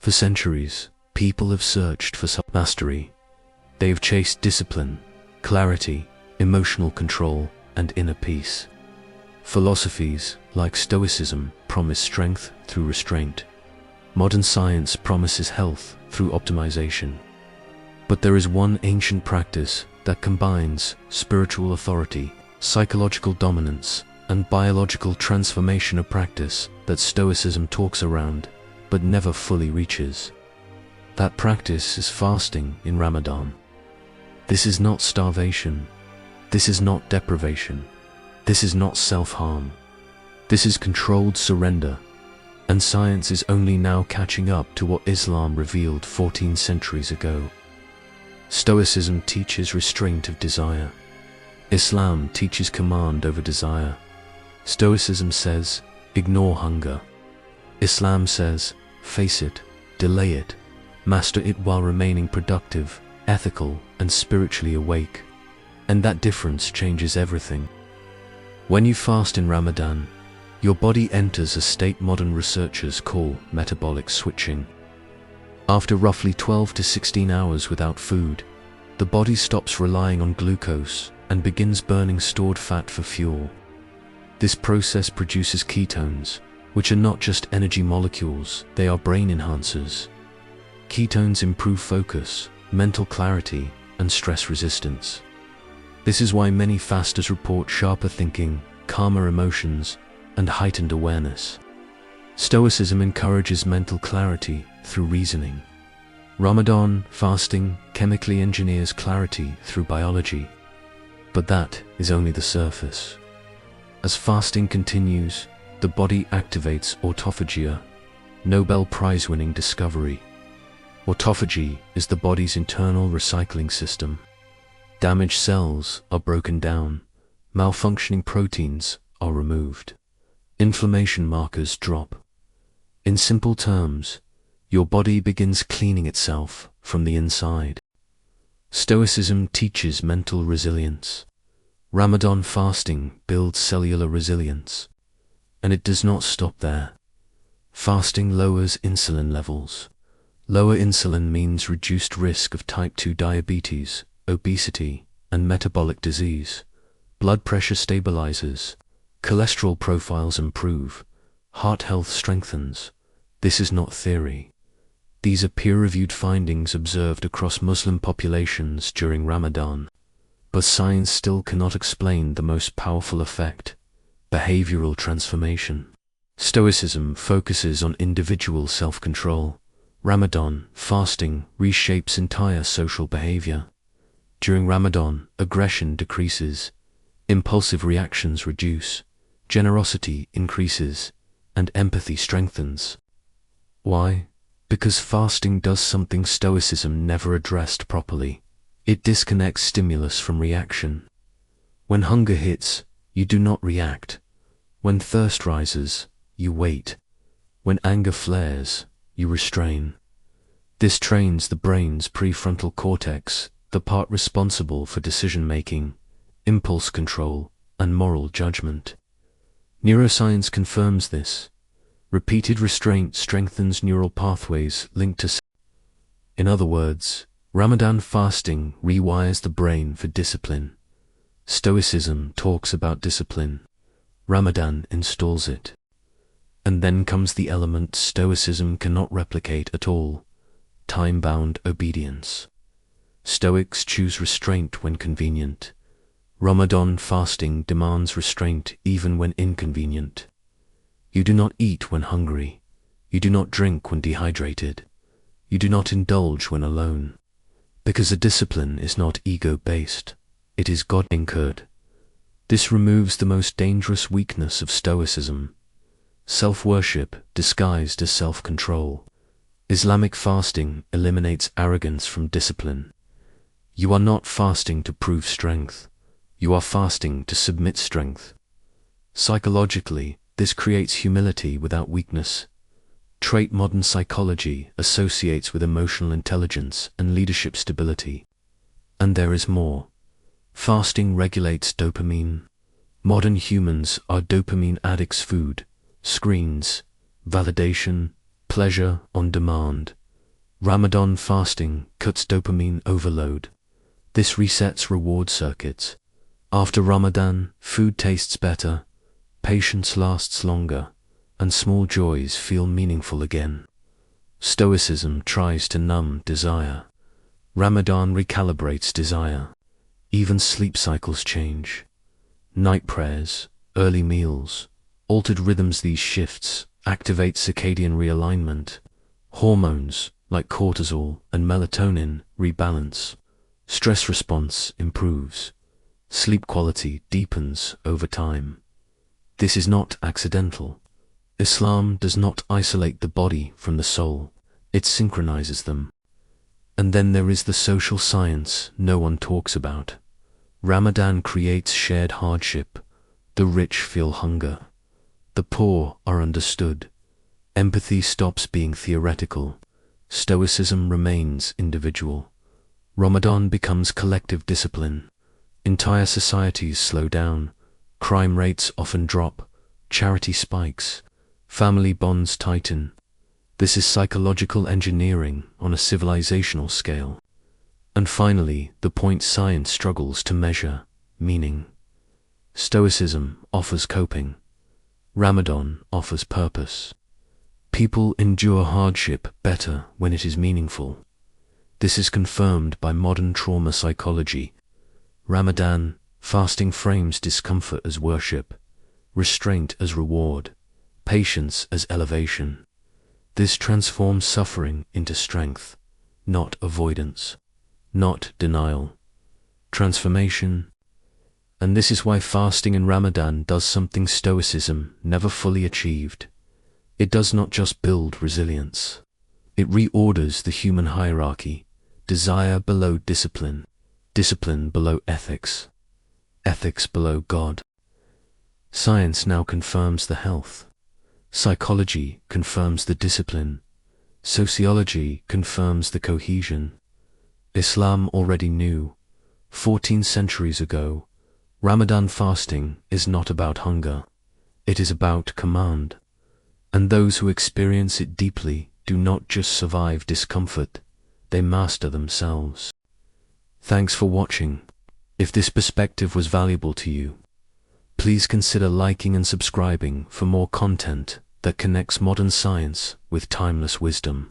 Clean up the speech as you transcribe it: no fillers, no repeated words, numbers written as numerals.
For centuries, people have searched for self-mastery. They have chased discipline, clarity, emotional control, and inner peace. Philosophies like Stoicism promise strength through restraint. Modern science promises health through optimization. But there is one ancient practice that combines spiritual authority, psychological dominance, and biological transformation of practice that Stoicism talks around, but never fully reaches. That practice is fasting in Ramadan. This is not starvation. This is not deprivation. This is not self-harm. This is controlled surrender. And science is only now catching up to what Islam revealed 14 centuries ago. Stoicism teaches restraint of desire. Islam teaches command over desire. Stoicism says, ignore hunger. Islam says, face it, delay it, master it while remaining productive, ethical, and spiritually awake. And that difference changes everything. When you fast in Ramadan, your body enters a state modern researchers call metabolic switching. After roughly 12 to 16 hours without food, the body stops relying on glucose and begins burning stored fat for fuel. This process produces ketones, which are not just energy molecules, they are brain enhancers. Ketones improve focus, mental clarity, and stress resistance. This is why many fasters report sharper thinking, calmer emotions, and heightened awareness. Stoicism encourages mental clarity through reasoning. Ramadan fasting chemically engineers clarity through biology. But that is only the surface. As fasting continues, the body activates autophagy, Nobel Prize-winning discovery. Autophagy is the body's internal recycling system. Damaged cells are broken down, malfunctioning proteins are removed, inflammation markers drop. In simple terms, your body begins cleaning itself from the inside. Stoicism teaches mental resilience. Ramadan fasting builds cellular resilience. And it does not stop there. Fasting lowers insulin levels. Lower insulin means reduced risk of type 2 diabetes, obesity, and metabolic disease. Blood pressure stabilizes. Cholesterol profiles improve. Heart health strengthens. This is not theory. These are peer-reviewed findings observed across Muslim populations during Ramadan. But science still cannot explain the most powerful effect: behavioral transformation. Stoicism focuses on individual self-control. Ramadan fasting reshapes entire social behavior. During Ramadan, aggression decreases, impulsive reactions reduce, generosity increases, and empathy strengthens. Why? Because fasting does something Stoicism never addressed properly. It disconnects stimulus from reaction. When hunger hits, you do not react. When thirst rises, you wait. When anger flares, you restrain. This trains the brain's prefrontal cortex, the part responsible for decision-making, impulse control, and moral judgment. Neuroscience confirms this. Repeated restraint strengthens neural pathways linked to. In other words, Ramadan fasting rewires the brain for discipline. Stoicism talks about discipline. Ramadan installs it. And then comes the element Stoicism cannot replicate at all: time-bound obedience. Stoics choose restraint when convenient. Ramadan fasting demands restraint even when inconvenient. You do not eat when hungry. You do not drink when dehydrated. You do not indulge when alone. Because a discipline is not ego-based, it is God-incurred. This removes the most dangerous weakness of Stoicism: self-worship disguised as self-control. Islamic fasting eliminates arrogance from discipline. You are not fasting to prove strength. You are fasting to submit strength. Psychologically, this creates humility without weakness. Trait modern psychology associates with emotional intelligence and leadership stability. And there is more. Fasting regulates dopamine. Modern humans are dopamine addicts: food, screens, validation, pleasure on demand. Ramadan fasting cuts dopamine overload. This resets reward circuits. After Ramadan, food tastes better, patience lasts longer, and small joys feel meaningful again. Stoicism tries to numb desire. Ramadan recalibrates desire. Even sleep cycles change. Night prayers, early meals, altered rhythms. These shifts activate circadian realignment. Hormones like cortisol and melatonin rebalance. Stress response improves. Sleep quality deepens over time. This is not accidental. Islam does not isolate the body from the soul, it synchronizes them. And then there is the social science no one talks about. Ramadan creates shared hardship. The rich feel hunger. The poor are understood. Empathy stops being theoretical. Stoicism remains individual. Ramadan becomes collective discipline. Entire societies slow down. Crime rates often drop. Charity spikes. Family bonds tighten. This is psychological engineering on a civilizational scale. And finally, the point science struggles to measure: meaning. Stoicism offers coping. Ramadan offers purpose. People endure hardship better when it is meaningful. This is confirmed by modern trauma psychology. Ramadan fasting frames discomfort as worship, restraint as reward, patience as elevation. This transforms suffering into strength, not avoidance, not denial, transformation. And this is why fasting in Ramadan does something Stoicism never fully achieved. It does not just build resilience. It reorders the human hierarchy: desire below discipline, discipline below ethics, ethics below God. Science now confirms the health. Psychology confirms the discipline. Sociology confirms the cohesion. Islam already knew, 14 centuries ago, Ramadan fasting is not about hunger. It is about command. And those who experience it deeply do not just survive discomfort, they master themselves. Thanks for watching. If this perspective was valuable to you, please consider liking and subscribing for more content that connects modern science with timeless wisdom.